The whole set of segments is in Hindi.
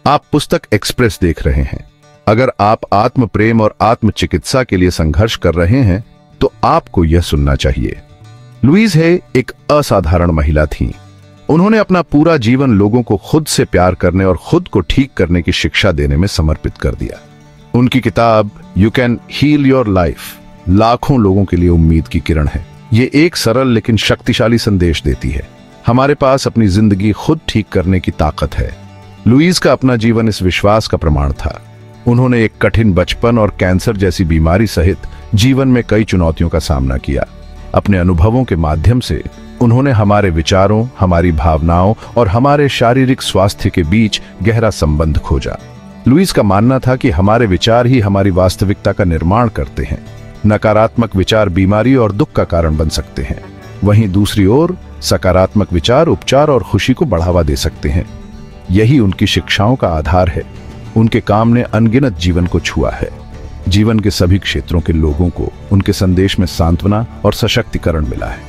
आप पुस्तक एक्सप्रेस देख रहे हैं। अगर आप आत्म प्रेम और आत्म चिकित्सा के लिए संघर्ष कर रहे हैं तो आपको यह सुनना चाहिए। लुईज हे एक असाधारण महिला थी। उन्होंने अपना पूरा जीवन लोगों को खुद से प्यार करने और खुद को ठीक करने की शिक्षा देने में समर्पित कर दिया। उनकी किताब you can heal your life लाखों लोगों के लिए उम्मीद की किरण है। ये एक सरल लेकिन शक्तिशाली संदेश देती है। हमारे पास अपनी जिंदगी खुद ठीक करने की ताकत है। लुईज का अपना जीवन इस विश्वास का प्रमाण था। उन्होंने एक कठिन बचपन और कैंसर जैसी बीमारी सहित जीवन में कई चुनौतियों का सामना किया। अपने अनुभवों के माध्यम से उन्होंने हमारे विचारों, हमारी भावनाओं और हमारे शारीरिक स्वास्थ्य के बीच गहरा संबंध खोजा। लुईज का मानना था कि हमारे विचार ही हमारी वास्तविकता का निर्माण करते हैं। नकारात्मक विचार बीमारी और दुख का कारण बन सकते हैं, वहीं दूसरी ओर सकारात्मक विचार उपचार और खुशी को बढ़ावा दे सकते हैं। यही उनकी शिक्षाओं का आधार है। उनके काम ने अनगिनत जीवन को छुआ है। जीवन के सभी क्षेत्रों के लोगों को उनके संदेश में सांत्वना और सशक्तिकरण मिला है।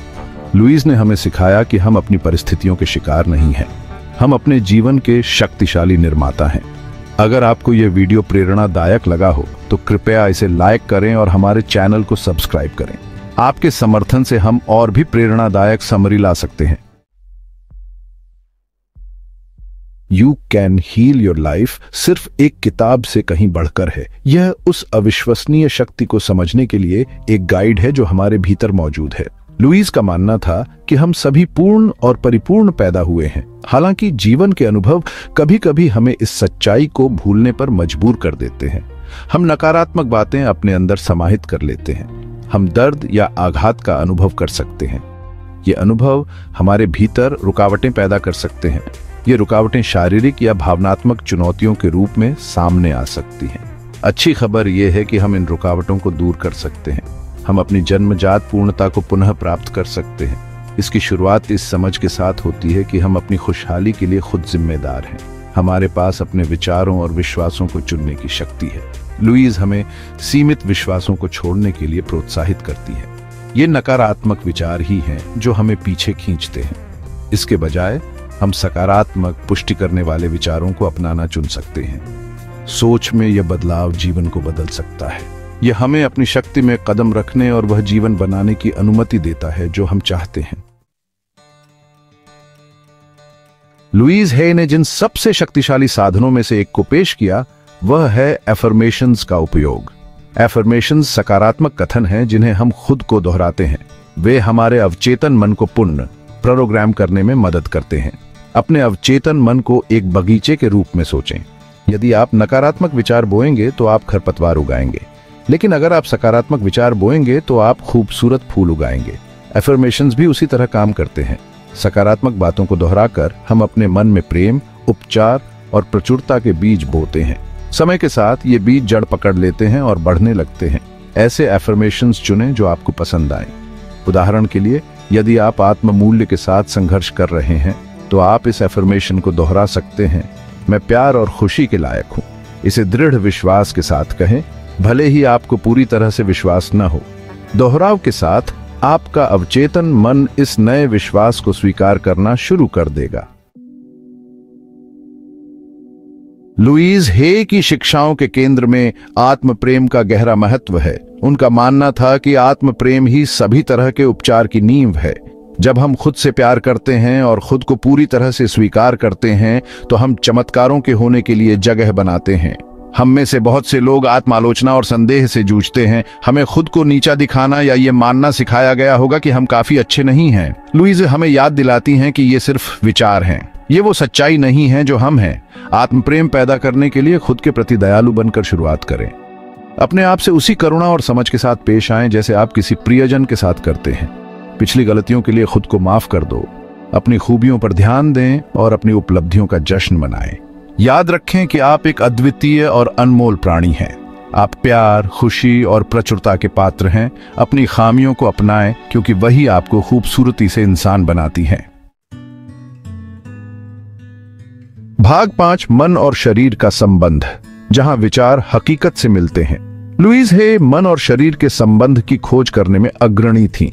लुईज ने हमें सिखाया कि हम अपनी परिस्थितियों के शिकार नहीं हैं, हम अपने जीवन के शक्तिशाली निर्माता हैं। अगर आपको यह वीडियो प्रेरणादायक लगा हो तो कृपया इसे लाइक करें और हमारे चैनल को सब्सक्राइब करें। आपके समर्थन से हम और भी प्रेरणादायक समरी ला सकते हैं। You can heal your life सिर्फ एक किताब से कहीं बढ़कर है। यह उस अविश्वसनीय शक्ति को समझने के लिए एक गाइड है जो हमारे भीतर मौजूद है। लुईज का मानना था कि हम सभी पूर्ण और परिपूर्ण पैदा हुए हैं। हालांकि जीवन के अनुभव कभी कभी हमें इस सच्चाई को भूलने पर मजबूर कर देते हैं। हम नकारात्मक बातें अपने अंदर समाहित कर लेते हैं। हम दर्द या आघात का अनुभव कर सकते हैं। ये अनुभव हमारे भीतर रुकावटें पैदा कर सकते हैं। ये रुकावटें शारीरिक या भावनात्मक चुनौतियों के रूप में सामने आ सकती हैं। अच्छी खबर यह है कि हम इन रुकावटों को दूर कर सकते हैं। हम अपनी जन्मजात पूर्णता को पुनः प्राप्त कर सकते हैं। इसकी शुरुआत इस समझ के साथ होती है कि हम अपनी खुशहाली के लिए खुद जिम्मेदार हैं। हमारे पास अपने विचारों और विश्वासों को चुनने की शक्ति है। लुईज हमें सीमित विश्वासों को छोड़ने के लिए प्रोत्साहित करती है। ये नकारात्मक विचार ही हैं जो हमें पीछे खींचते हैं। इसके बजाय हम सकारात्मक पुष्टि करने वाले विचारों को अपनाना चुन सकते हैं। सोच में यह बदलाव जीवन को बदल सकता है। यह हमें अपनी शक्ति में कदम रखने और वह जीवन बनाने की अनुमति देता है जो हम चाहते हैं। लुईज हे ने जिन सबसे शक्तिशाली साधनों में से एक को पेश किया वह है एफर्मेशंस का उपयोग। एफर्मेशंस सकारात्मक कथन हैं जिन्हें हम खुद को दोहराते हैं। वे हमारे अवचेतन मन को पुनः प्रोग्राम करने में मदद करते हैं। अपने अवचेतन मन को एक बगीचे के रूप में सोचें। यदि आप नकारात्मक विचार बोएंगे तो आप खरपतवार उगाएंगे, लेकिन अगर आप सकारात्मक विचार बोएंगे तो आप खूबसूरत फूल उगाएंगे। एफर्मेशंस भी उसी तरह काम करते हैं। सकारात्मक बातों को दोहराकर हम अपने मन में प्रेम, उपचार और प्रचुरता के बीज बोते हैं। समय के साथ ये बीज जड़ पकड़ लेते हैं और बढ़ने लगते हैं। ऐसे एफर्मेशंस चुनें जो आपको पसंद आए। उदाहरण के लिए, यदि आप आत्म मूल्य के साथ संघर्ष कर रहे हैं तो आप इस एफर्मेशन को दोहरा सकते हैं, मैं प्यार और खुशी के लायक हूं। इसे दृढ़ विश्वास के साथ कहें, भले ही आपको पूरी तरह से विश्वास न हो। दोहराव के साथ आपका अवचेतन मन इस नए विश्वास को स्वीकार करना शुरू कर देगा। लुईज हे की शिक्षाओं के केंद्र में आत्म प्रेम का गहरा महत्व है। उनका मानना था कि आत्म प्रेम ही सभी तरह के उपचार की नींव है। जब हम खुद से प्यार करते हैं और खुद को पूरी तरह से स्वीकार करते हैं तो हम चमत्कारों के होने के लिए जगह बनाते हैं। हम में से बहुत से लोग आत्मालोचना और संदेह से जूझते हैं। हमें खुद को नीचा दिखाना या ये मानना सिखाया गया होगा कि हम काफी अच्छे नहीं हैं। लुईज हमें याद दिलाती हैं कि ये सिर्फ विचार हैं, ये वो सच्चाई नहीं है जो हम हैं। आत्म प्रेम पैदा करने के लिए खुद के प्रति दयालु बनकर शुरुआत करें। अपने आप से उसी करुणा और समझ के साथ पेश आएं जैसे आप किसी प्रियजन के साथ करते हैं। पिछली गलतियों के लिए खुद को माफ कर दो। अपनी खूबियों पर ध्यान दें और अपनी उपलब्धियों का जश्न मनाएं। याद रखें कि आप एक अद्वितीय और अनमोल प्राणी हैं। आप प्यार, खुशी और प्रचुरता के पात्र हैं। अपनी खामियों को अपनाएं क्योंकि वही आपको खूबसूरती से इंसान बनाती हैं। भाग 5, मन और शरीर का संबंध, जहां विचार हकीकत से मिलते हैं। लुईज हे मन और शरीर के संबंध की खोज करने में अग्रणी थीं।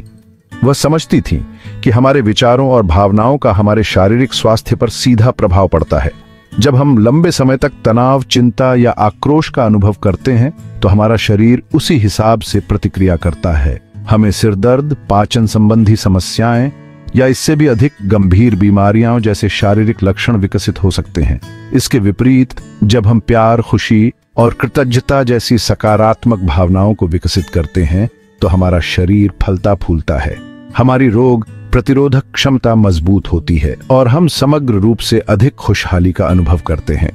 वह समझती थीं कि हमारे विचारों और भावनाओं का हमारे शारीरिक स्वास्थ्य पर सीधा प्रभाव पड़ता है। जब हम लंबे समय तक तनाव, चिंता या आक्रोश का अनुभव करते हैं तो हमारा शरीर उसी हिसाब से प्रतिक्रिया करता है। हमें सिर दर्द, पाचन संबंधी समस्याएं या इससे भी अधिक गंभीर बीमारियां जैसे शारीरिक लक्षण विकसित हो सकते हैं। इसके विपरीत जब हम प्यार, खुशी और कृतज्ञता जैसी सकारात्मक भावनाओं को विकसित करते हैं तो हमारा शरीर फलता फूलता है, हमारी रोग प्रतिरोधक क्षमता मजबूत होती है और हम समग्र रूप से अधिक खुशहाली का अनुभव करते हैं।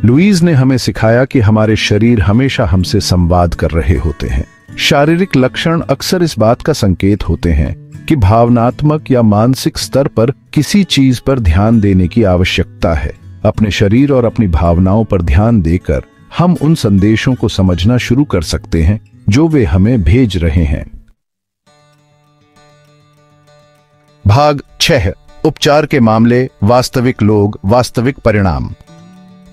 लुईज ने हमें सिखाया कि हमारे शरीर हमेशा हमसे संवाद कर रहे होते हैं। शारीरिक लक्षण अक्सर इस बात का संकेत होते हैं कि भावनात्मक या मानसिक स्तर पर किसी चीज पर ध्यान देने की आवश्यकता है। अपने शरीर और अपनी भावनाओं पर ध्यान देकर हम उन संदेशों को समझना शुरू कर सकते हैं जो वे हमें भेज रहे हैं। भाग 6, उपचार के मामले, वास्तविक लोग, वास्तविक परिणाम।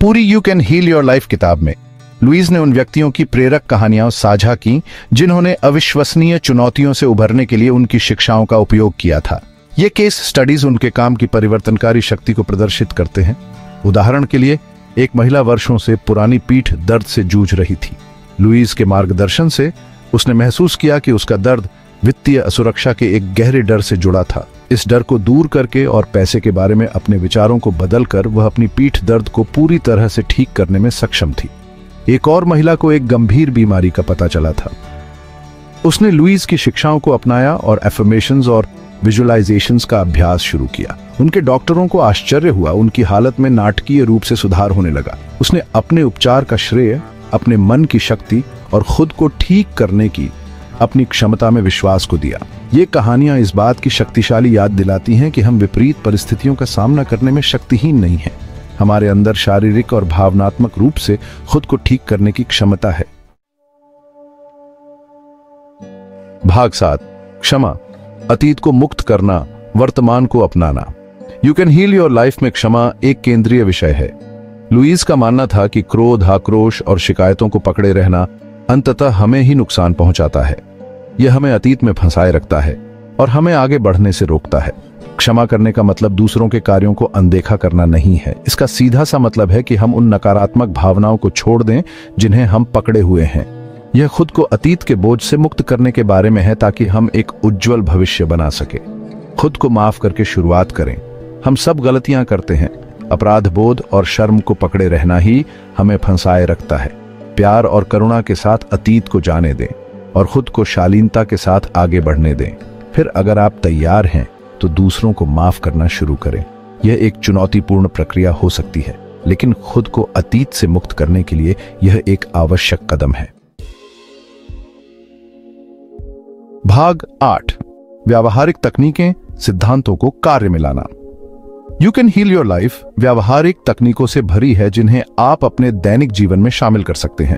पूरी you can heal your life किताब में लुईज ने उन व्यक्तियों की प्रेरक कहानियां साझा की जिन्होंने अविश्वसनीय चुनौतियों से उभरने के लिए उनकी शिक्षाओं का उपयोग किया था। ये केस स्टडीज उनके काम की परिवर्तनकारी शक्ति को प्रदर्शित करते हैं। उदाहरण के लिए, एक महिला वर्षों से पुरानी पीठ दर्द से जूझ रही थी। लुईज के मार्गदर्शन से उसने महसूस किया कि उसका दर्द वित्तीय असुरक्षा के एक गहरे डर से जुड़ा था। इस डर को दूर करके और पैसे के बारे में अपने विचारों को बदलकर वह अपनी पीठ दर्द को पूरी तरह से ठीक करने में सक्षम थी। एक और महिला को एक गंभीर बीमारी का पता चला था। उसने लुईज की शिक्षाओं को अपनाया और एफर्मेशंस और विजुअलाइजेशंस का अभ्यास शुरू किया। उनके डॉक्टरों को आश्चर्य हुआ, उनकी हालत में नाटकीय रूप से सुधार होने लगा। उसने अपने उपचार का श्रेय अपने मन की शक्ति और खुद को ठीक करने की अपनी क्षमता में विश्वास को दिया। ये कहानियां इस बात की शक्तिशाली याद दिलाती हैं कि हम विपरीत परिस्थितियों का सामना करने में शक्तिहीन नहीं हैं। हमारे अंदर शारीरिक और भावनात्मक रूप से खुद को ठीक करने की क्षमता है। भाग 7, क्षमा, अतीत को मुक्त करना, वर्तमान को अपनाना। You can heal your life में क्षमा एक केंद्रीय विषय है। लुईज का मानना था कि क्रोध, आक्रोश और शिकायतों को पकड़े रहना अंततः हमें ही नुकसान पहुंचाता है। यह हमें अतीत में फंसाए रखता है और हमें आगे बढ़ने से रोकता है। क्षमा करने का मतलब दूसरों के कार्यों को अनदेखा करना नहीं है। इसका सीधा सा मतलब है कि हम उन नकारात्मक भावनाओं को छोड़ दें जिन्हें हम पकड़े हुए हैं। यह खुद को अतीत के बोझ से मुक्त करने के बारे में है ताकि हम एक उज्जवल भविष्य बना सके। खुद को माफ करके शुरुआत करें। हम सब गलतियां करते हैं। अपराध बोध और शर्म को पकड़े रहना ही हमें फंसाए रखता है। प्यार और करुणा के साथ अतीत को जाने दें और खुद को शालीनता के साथ आगे बढ़ने दें। फिर अगर आप तैयार हैं तो दूसरों को माफ करना शुरू करें। यह एक चुनौतीपूर्ण प्रक्रिया हो सकती है, लेकिन खुद को अतीत से मुक्त करने के लिए यह एक आवश्यक कदम है। भाग 8, व्यावहारिक तकनीकें, सिद्धांतों को कार्य में लाना। You can heal your life व्यावहारिक तकनीकों से भरी है जिन्हें आप अपने दैनिक जीवन में शामिल कर सकते हैं।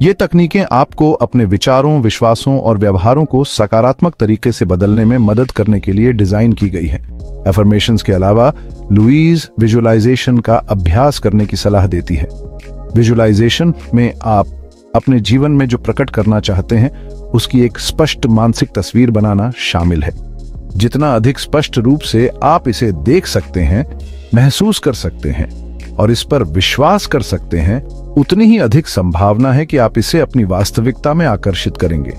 ये तकनीकें आपको अपने विचारों, विश्वासों और व्यवहारों को सकारात्मक तरीके से बदलने में मदद करने के लिए डिजाइन की गई हैं। एफर्मेशंस के अलावा लुईज विजुअलाइजेशन का अभ्यास करने की सलाह देती है। विजुअलाइजेशन में आप अपने जीवन में जो प्रकट करना चाहते हैं उसकी एक स्पष्ट मानसिक तस्वीर बनाना शामिल है। जितना अधिक स्पष्ट रूप से आप इसे देख सकते हैं, महसूस कर सकते हैं और इस पर विश्वास कर सकते हैं, उतनी ही अधिक संभावना है कि आप इसे अपनी वास्तविकता में आकर्षित करेंगे।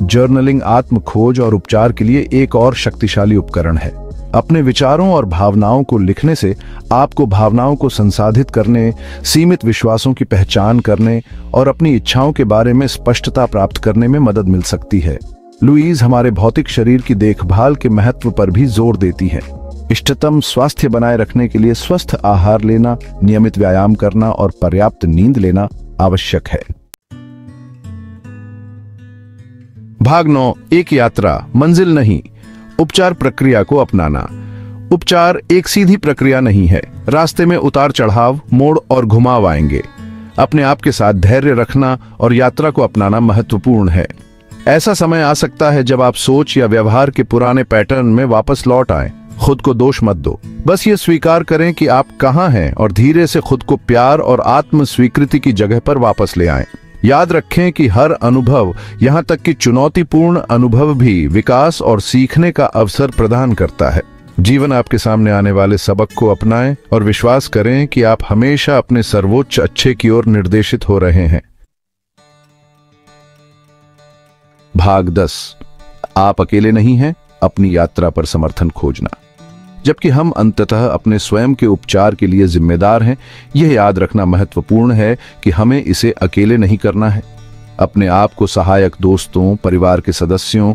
जर्नलिंग आत्म खोज और उपचार के लिए एक और शक्तिशाली उपकरण है। अपने विचारों और भावनाओं को लिखने से आपको भावनाओं को संसाधित करने, सीमित विश्वासों की पहचान करने और अपनी इच्छाओं के बारे में स्पष्टता प्राप्त करने में मदद मिल सकती है। लुईज हमारे भौतिक शरीर की देखभाल के महत्व पर भी जोर देती है। इष्टतम स्वास्थ्य बनाए रखने के लिए स्वस्थ आहार लेना, नियमित व्यायाम करना और पर्याप्त नींद लेना आवश्यक है। भाग 9, एक यात्रा, मंजिल नहीं, उपचार प्रक्रिया को अपनाना। उपचार एक सीधी प्रक्रिया नहीं है। रास्ते में उतार चढ़ाव, मोड़ और घुमाव आएंगे। अपने आप के साथ धैर्य रखना और यात्रा को अपनाना महत्वपूर्ण है। ऐसा समय आ सकता है जब आप सोच या व्यवहार के पुराने पैटर्न में वापस लौट आएं। खुद को दोष मत दो, बस ये स्वीकार करें कि आप कहां हैं और धीरे से खुद को प्यार और आत्म स्वीकृति की जगह पर वापस ले आएं। याद रखें कि हर अनुभव, यहां तक कि चुनौतीपूर्ण अनुभव भी विकास और सीखने का अवसर प्रदान करता है। जीवन आपके सामने आने वाले सबक को अपनाएं और विश्वास करें कि आप हमेशा अपने सर्वोच्च अच्छे की ओर निर्देशित हो रहे हैं। भाग 10। आप अकेले नहीं हैं, अपनी यात्रा पर समर्थन खोजना। जबकि हम अंततः अपने स्वयं के उपचार के लिए जिम्मेदार हैं, यह याद रखना महत्वपूर्ण है कि हमें इसे अकेले नहीं करना है। अपने आप को सहायक दोस्तों, परिवार के सदस्यों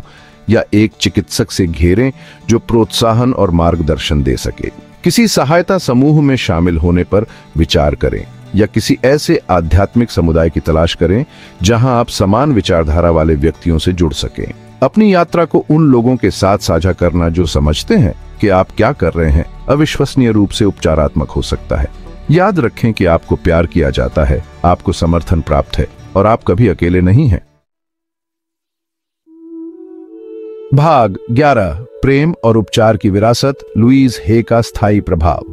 या एक चिकित्सक से घेरें जो प्रोत्साहन और मार्गदर्शन दे सके। किसी सहायता समूह में शामिल होने पर विचार करें या किसी ऐसे आध्यात्मिक समुदाय की तलाश करें जहां आप समान विचारधारा वाले व्यक्तियों से जुड़ सकें। अपनी यात्रा को उन लोगों के साथ साझा करना जो समझते हैं कि आप क्या कर रहे हैं अविश्वसनीय रूप से उपचारात्मक हो सकता है। याद रखें कि आपको प्यार किया जाता है, आपको समर्थन प्राप्त है और आप कभी अकेले नहीं हैं। भाग 11। प्रेम और उपचार की विरासत, लुईस हे का स्थायी प्रभाव।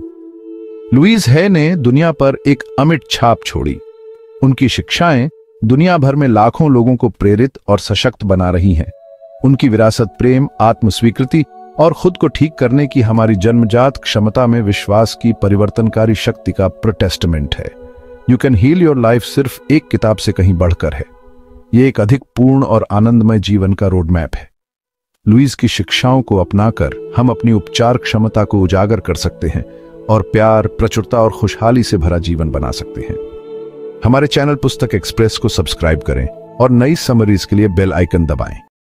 लुईस हे ने दुनिया पर एक अमिट छाप छोड़ी। उनकी शिक्षाएं दुनिया भर में लाखों लोगों को प्रेरित और सशक्त बना रही हैं। उनकी विरासत प्रेम, आत्मस्वीकृति और खुद को ठीक करने की हमारी जन्मजात क्षमता में विश्वास की परिवर्तनकारी शक्ति का प्रोटेस्टमेंट है। You can heal your life सिर्फ एक किताब से कहीं बढ़कर है। यह एक अधिक पूर्ण और आनंदमय जीवन का रोड मैप है। लुईस की शिक्षाओं को अपनाकर हम अपनी उपचार क्षमता को उजागर कर सकते हैं और प्यार, प्रचुरता और खुशहाली से भरा जीवन बना सकते हैं। हमारे चैनल पुस्तक एक्सप्रेस को सब्सक्राइब करें और नई समरीज के लिए बेल आइकन दबाएं।